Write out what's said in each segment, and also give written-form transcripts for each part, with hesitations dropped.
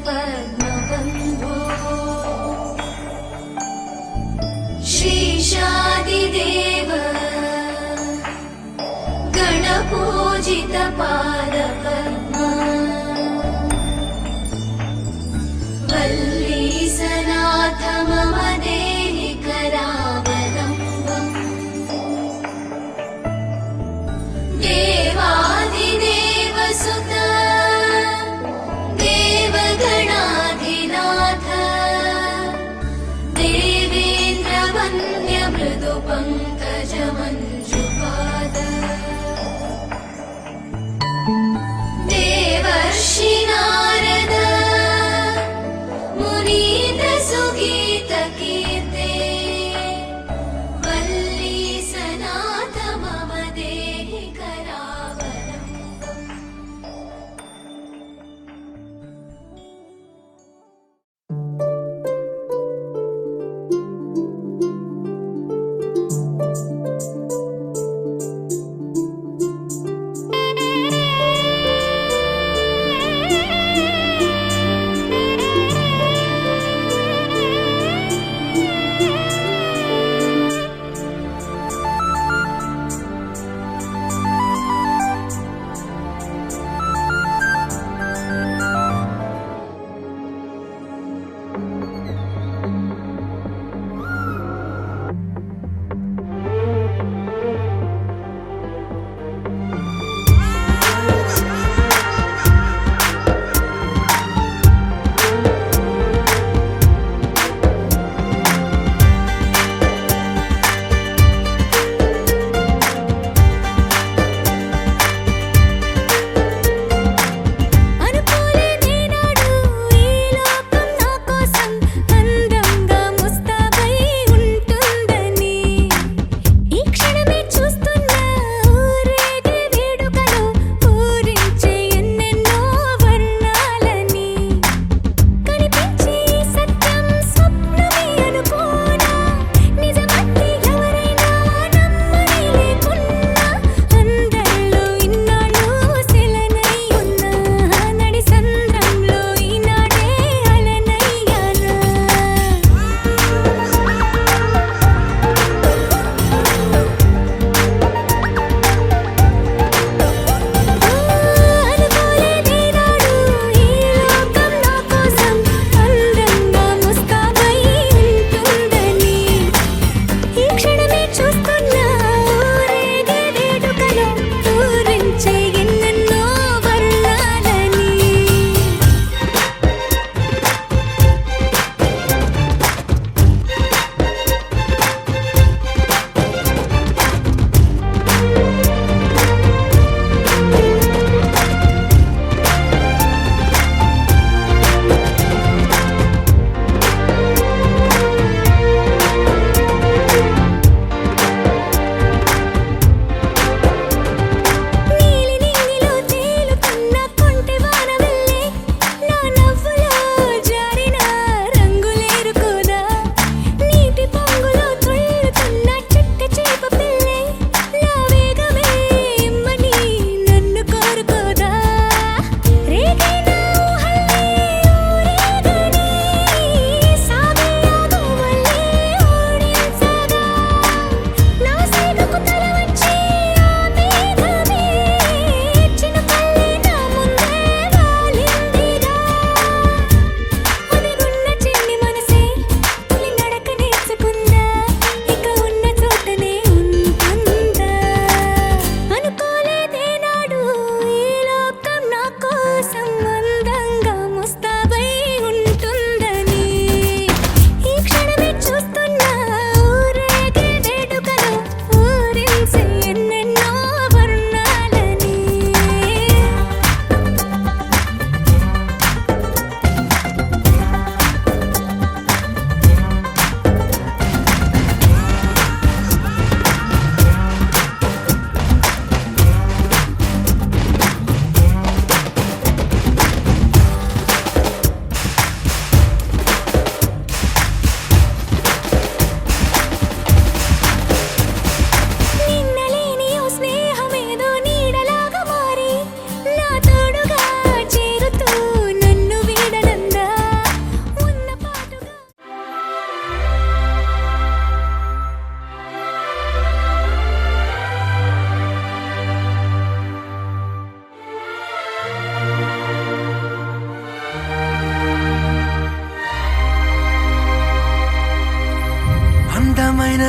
पद्मबन्धो श्रीशादिदेव गणपूजित पादपद्मा वल्लीसनाथ मम देहि करावलम्बम् देवादिदेव सुत देवगणाधिनाथ देवेन्द्रवन्द्य मृदु पंकज मंजुपाद देवर्षि नारद मुनीन्द्र सुगीत कीर्ते वल्लीसनाथ मम देहि करावलम्बम्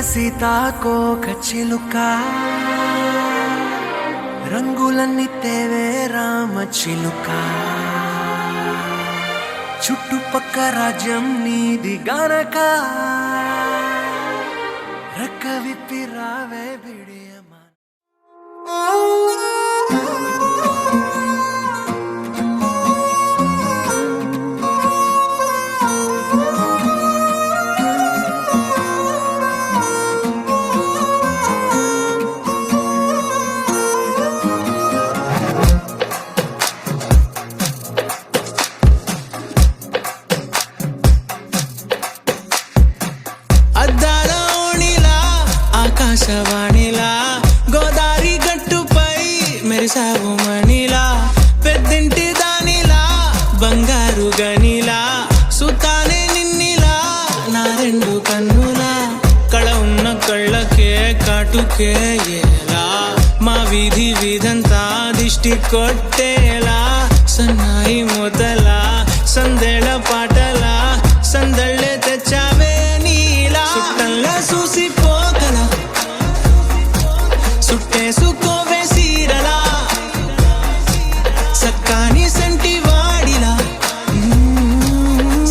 సీతాకోక చిలుక రంగులన్నీ తేవే రామ చిలుక చుట్టుపక్క రాజ్యం నీది గనక రెక్క విప్పి రావే బిడియమా ఆకాశవాణిలా గోదారి గట్టుపై మెరిసావు మణిలా పెద్దింటి దానిలా బంగారు గనిలా సుతానే నిన్నిలా నా రెండు కన్నులా కళ ఉన్న కళ్ళకే కాటుకే ఎలా మా వీధి వీధంతా దిష్టి కొట్టేలా సన్నాయి మొదలా సందేళ పాటలా సందళ్ళే తెచ్చావే నీలా చుట్టంలా చూసి సుట్టేసుకోవే సీరలా సక్కాని సంటి వాడిలా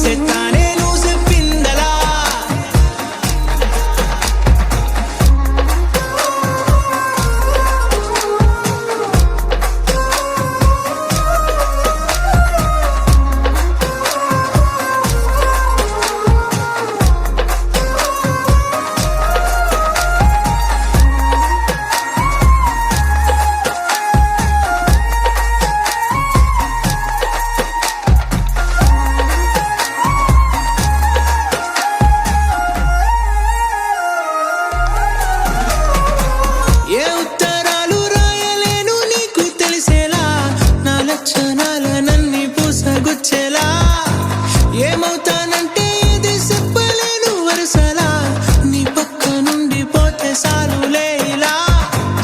సెత్తానే నువ్వు చెప్పిందలా ఏమవుతానంటే ఇది చెప్పలేను వరుసలా నీ పక్క నుండి పోతే సాలులే ఇలా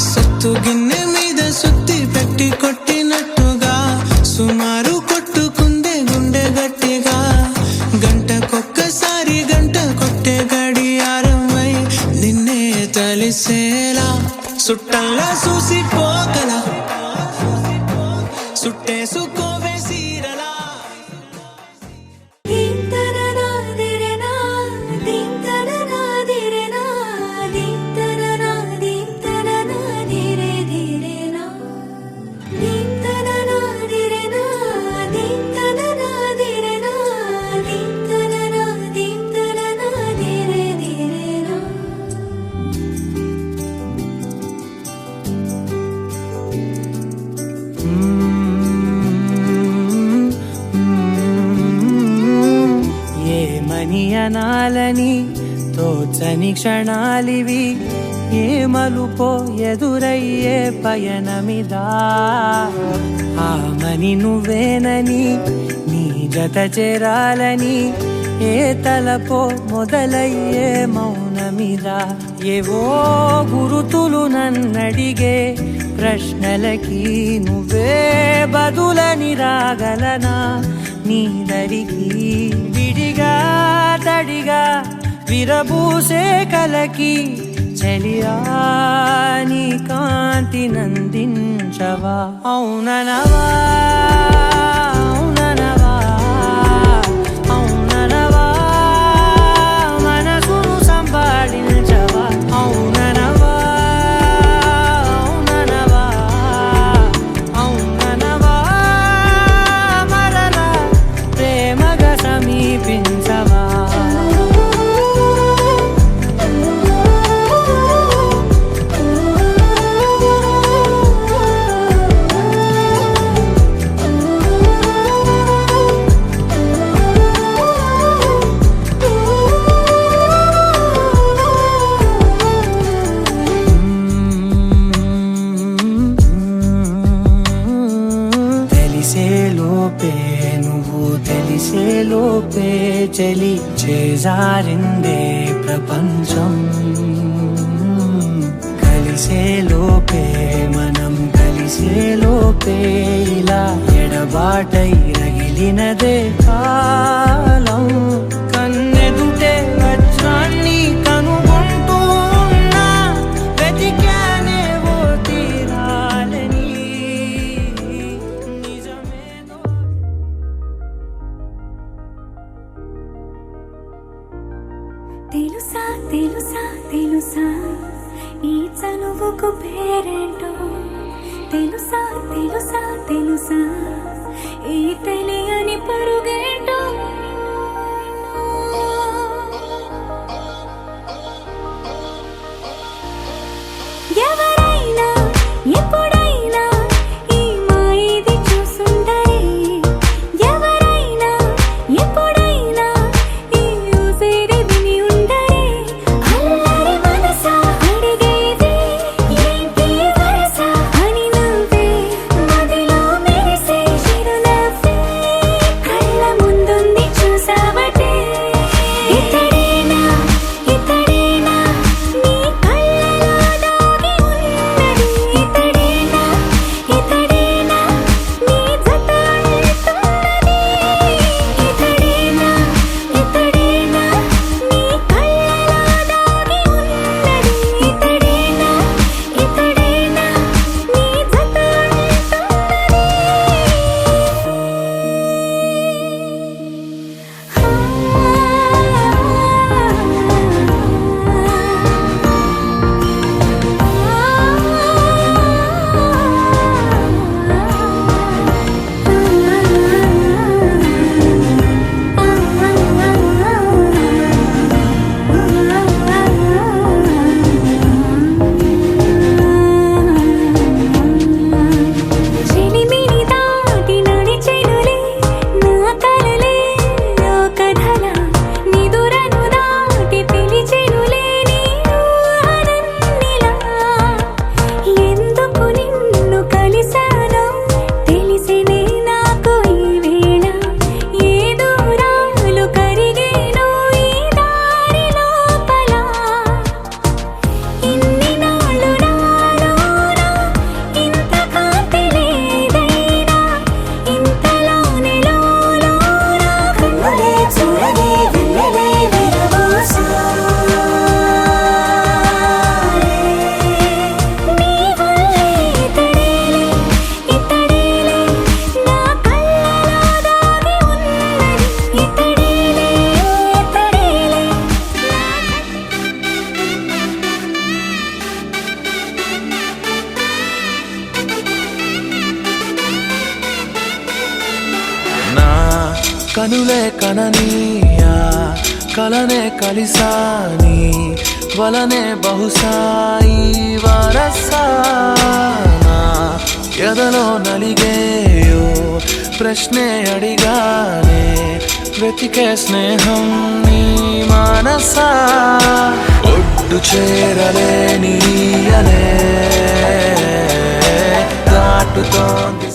సత్తు గిన్నె మీద సుత్తి పెట్టి కొట్టినట్టుగా సుమారు కొట్టుకుందే గుండె గట్టిగా గంటకొక్కసారి గంట కొట్టే గడియారమై నిన్నే తలిసేలా సుట్టంలా చూసి పోగలా సుట్టేసుకోవే సీరలా అనాలని తోచని క్షణాలివి ఏ మలుపో ఎదురయ్యే పయనమిదా ఆమని నువ్వేనని నీ జత చేరాలని ఏ తలపో మొదలయ్యే మౌనమిదా ఏవో గురుతులు నన్నడిగే ప్రశ్నలకి నువ్వే బదులని రాగలనా నీ దరికి విడిగా తడిగా విరబూసే కలకి చలియా నీ కాంతి నందించవా అవుననవా అవుననవా అవుననవా మనసును సంపాదించవా అవుననవా అవుననవా అవుననవా మరలా ప్రేమగా సమీపించవా లోపే చలి చేజారిందే ప్రపంచం కలిసే లోపే మనం కలిసే లోపే ఇలా ఎడబాటై రగిలినదే కాలం కన్నెదుటే వజ్రాన్ని కనుగొంటూ తెలుసా తెలుసా తెలుసా ఈ తెలియని పరుగేంటో ఎవరైనా ఎప్పుడైనా ఈ మాయది చూసుండరే ఎవరైనా ఎప్పుడైనా ఈ ఊసేరి విని ఉండరే అల్లరి మనసా అడిగేది ఏంటి వరస అని నువ్వే మదిలో మెరిసే చిరునవ్వే కళ్ళ ముందుంది చూసావటే ఇతడేనా ఇతడేనా నీ కళ్ళలో దాగి ఉన్నది ఇతడేనా ఇతడేనా నీ జత అంటున్నది ఇతడేనా ఇతడేనా నీ కళ్ళలో దాగి ఉన్నది ఇతడేనా ఇతడేనా నీ జత చెలిమిని దాటి నడిచెనులే నా కలలే ఓ కథలా నిదురను దాటి పిలిచెనులే నీ ఊహలన్నిలా ఎందుకు నిన్ను కలిసానో తెలిసినే నాకు ఈ వేళ ఏ దూరాలు కరిగేనో ఈ దారి లోపల ఇన్ని నాళ్ళు నాలోన ఇంత కాంతి లేదైనా ఇంతలోనే లోలోన కన్నులే చూడలే వెన్నెలే విరబోసాయే నీ వల్లే ఇతడేలే ఇతడేలే నా కళ్ళలో దాగి ఉన్నది ఇతడేలే ఇతడేలే నా కనులే కననీయా కలనే కలిసాని వలనే బహుశాయి వరసానా ఎదలో నలిగేయో ప్రశ్నే అడిగానే వెతికే స్నేహం నీ మానసా ఒడ్డు చేరలేనియనే దాటుతోంది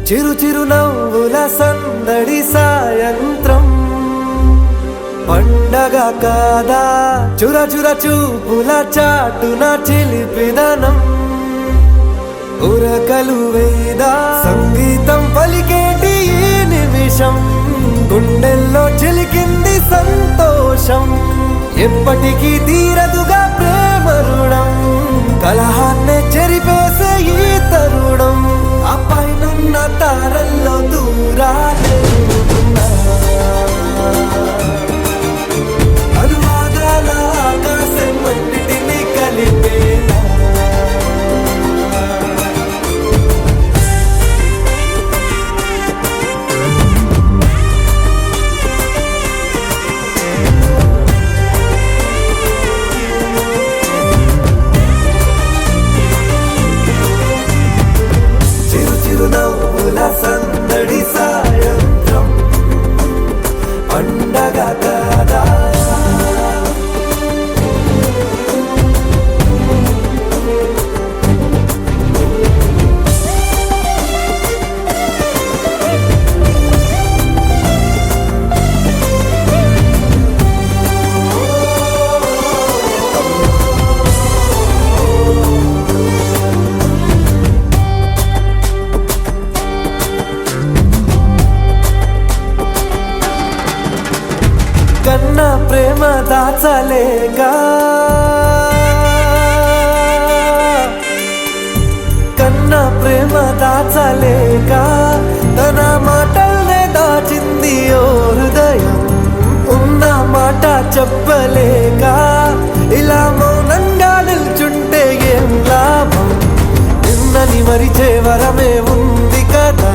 చిరు చిరు నవ్వుల సందడి సాయంత్రం పండగ కాదా చుర చుర చూపుల చాటున చిలిపిదనం ఉరకలు వేదా సంగీతం పలికేటి ఈ నిమిషం గుండెల్లో చిలికింది సంతోషం ఎప్పటికీ తీరదుగా ప్రేమ రుణం, కలహాన్నే చెరిపేసే ఈ తరుణం. ఆ పైనున్న తారల్లో దూరాలే ఉన్నా, అనువాదాల ఆకాశం అన్నిటినీ కలిపేలా. చిరు చిరు నవ్వుల సందడి సాయంత్రం పండగ కదా. కన్నా ప్రేమ దాచలేగా, కన్నా ప్రేమ దాచలేగా, తన మాటల్నే దాచింది ఓ హృదయం. ఉన్న మాట చెప్పలేక ఇలా మౌనంగా నిల్చుంటే ఏం లాభం. నిన్నని మరిచే వరమే ఉంది కదా,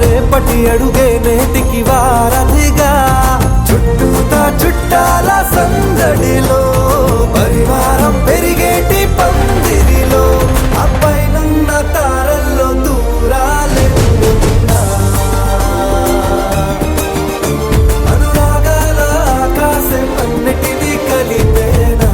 రేపటి అడుగే నేటికి వారధిగా. చుట్టూతా చుట్టాల సందడిలో, పరివారం పెరిగేటి పందిరిలో, అప్పైనున్న తారల్లో దూరాలే ఉన్నా, అనురాగాల ఆకాశం అన్నిటినీ కలిపేనా.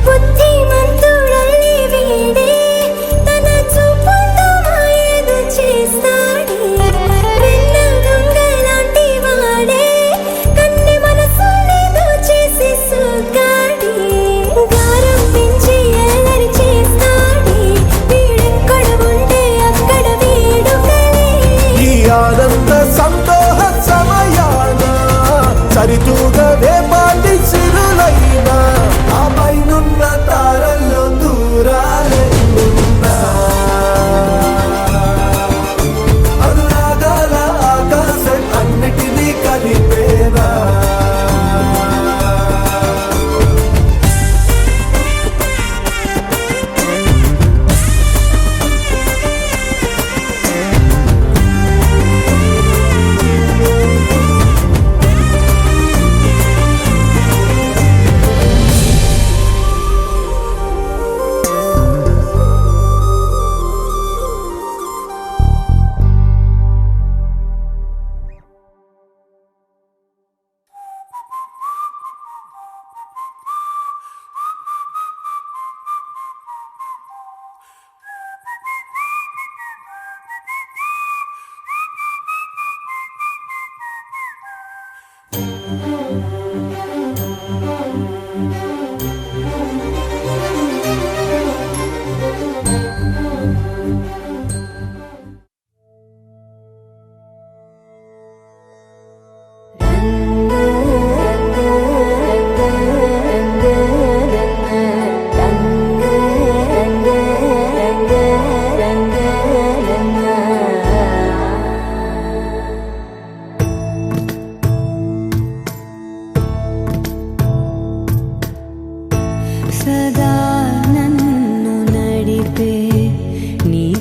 బుద్ధిమంతుడల్లి వీడే, తన చూపుతో మాయేదో చేస్తాడే. వెన్న దొంగలాంటి వాడే, కన్నె మనసుని దోచేసి సోకాడే. గారం పెంచి అల్లరి చేస్తాడే, వీడెక్కడ ఉంటే అక్కడ వేడుకలే. ఈ ఆనంద సంతోష సమయాన సరితూగవే పాటి సిరులైనా, ఆ పైనున్న తారల్లో దూరాలే ఉన్నా, అనురాగాల ఆకాశం అన్నిటినీ కలిపేనా.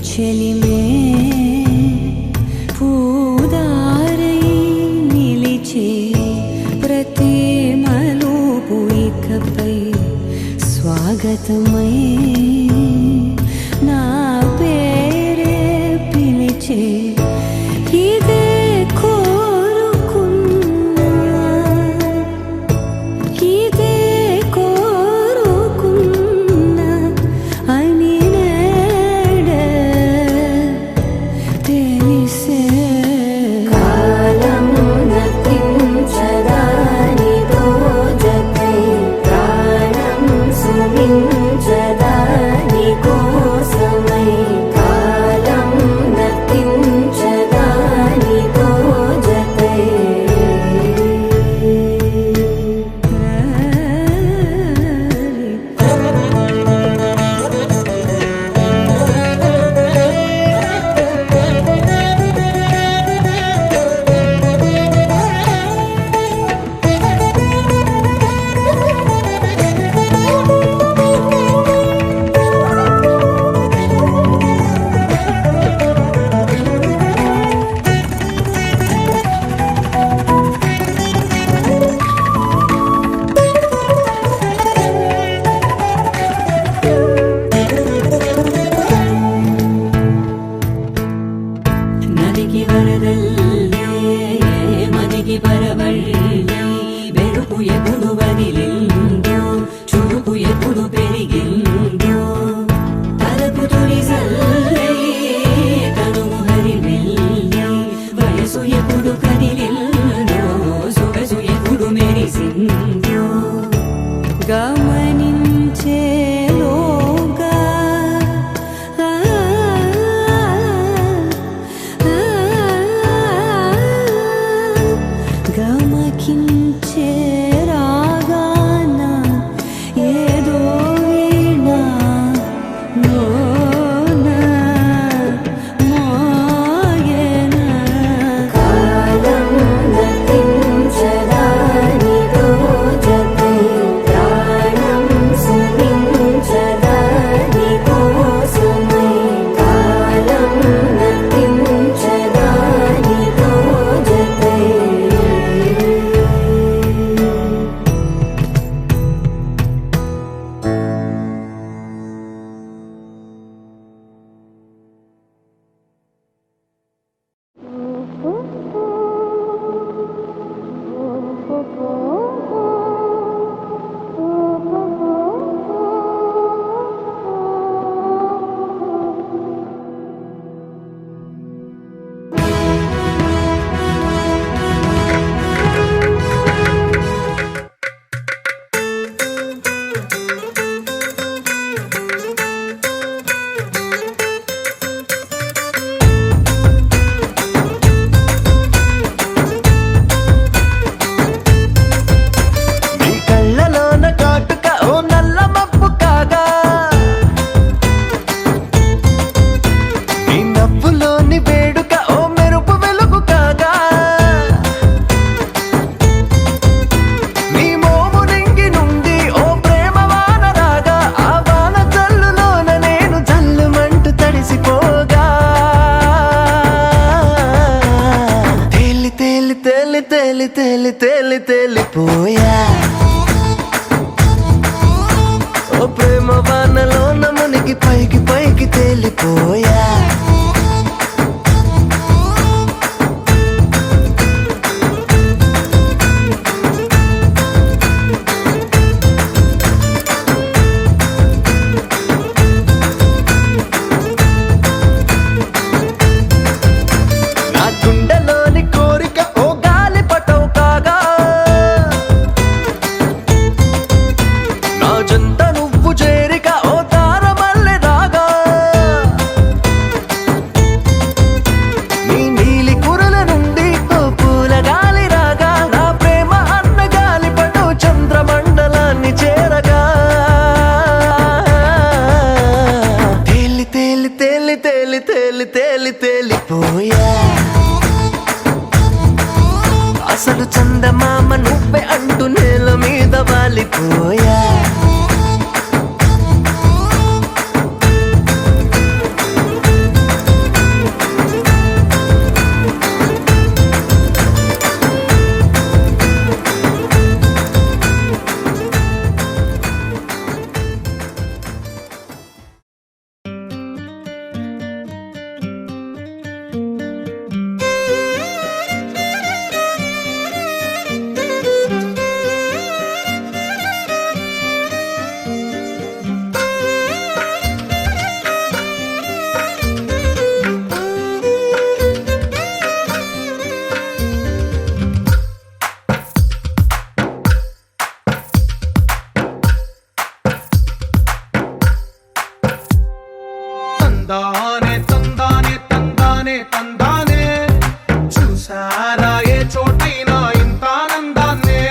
చెలిమే పూదా గతమై నా పేరే పిలిచే ఇదే కోరుకున్నా ఇదే కోరుకున్నా అని నేడే తెలిసే కాలం నతించదానిదో జతై ప్రాణం సుమించదాని కోసమై కాలం నతించదానిదో జతై నదికి వరదల్లే మదికి పరవళ్ళే వెలుపు ఎప్పుడు వదిలిందో చురుకు ఎప్పుడు పెరిగిందో తలపు తొలిసల్లే కనుము హరిమెల్లే వయసు ఎప్పుడు కదిలిందో సొగసు ఎప్పుడు మెరిసిందో గమనించేలోగా గమకించే రాగాన ఏదో వీణా లోన మోగెన కాలం నతించదానిదో జతై ప్రాణం సుమించదాని కోసమై కాలం నతించదానిదో జతై నీ కళ్ళలోన కాటుక ఓ నల్ల మబ్బు కాగా నీ నవ్వులోని వేడుక ఓ మెరుపు వెలుగు కాగా నీ మోము రింగి నుండి ఓ ప్రేమ వాన రాగా ఆ వాన జల్లులోన నేను జల్లుమంటూ తడిసిపోగా తేలి తేలి తేలి తేలి తేలి తేలి తేలిపోయా ఓ ప్రేమ వానలోన మునిగి పైకి పైకి తేలిపోయా నా గుండెలోని కోరిక ఓ గాలి పటం కాగా నా జంట నువ్వు చేరిక ఓ తారమల్లె రాగా నీ నీలి కురల నుండి ఓ పూల గాలి రాగా నా ప్రేమ అన్న గాలి పటం చంద్రమండలాన్ని చేరగా తేలి తేలి తేలి తేలి తేలి తేలి తేలిపోయా అసలు చందమామ నువ్వే అంటూ నేల మీద వాలిపోయా కన్నారా ఏ చోటైనా ఇంత ఆనందాన్నే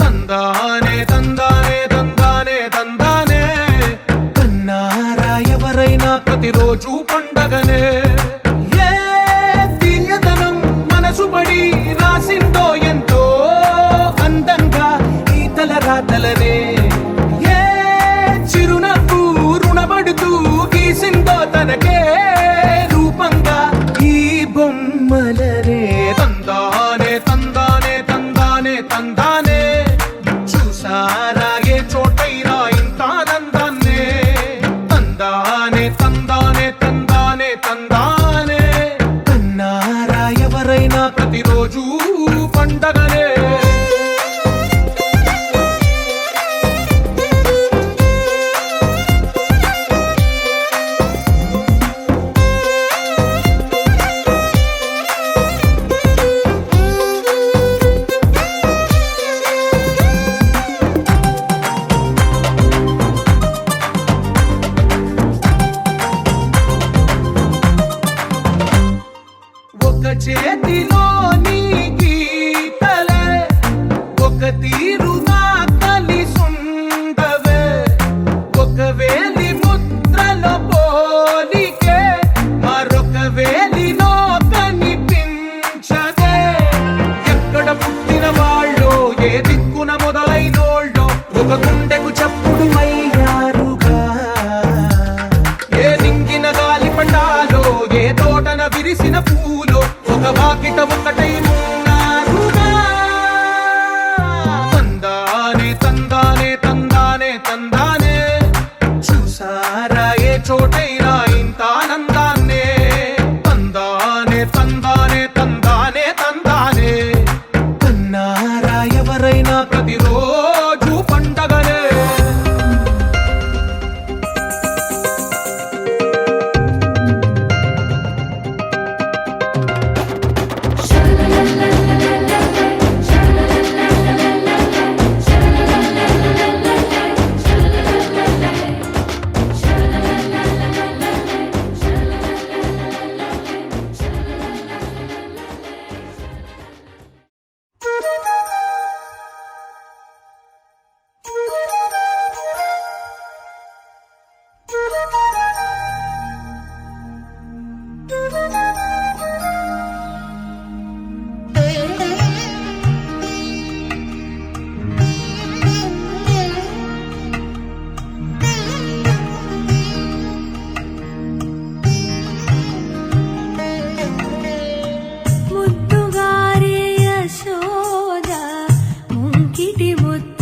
తందానే తందానే తందానే తందానే కన్నారా ఎవరైనా ప్రతిరోజు పండగనే ఏ తీయదనం మనసు పడి రాసిందో ఎంతో అందంగా ఈ తలరాతలనే ఏ చిరునవ్వు రుణపడుతూ గీసిందో తనకే రూపంగా ఈ బొమ్మలనే తందానే తందానే తందానే తందానే చూసారా ఏ చోటైనా ఇంత ఆనందాన్నే తందానే తందానే తందానే తందానే కన్నారా ఎవరైనా ప్రతిరోజు పండగనే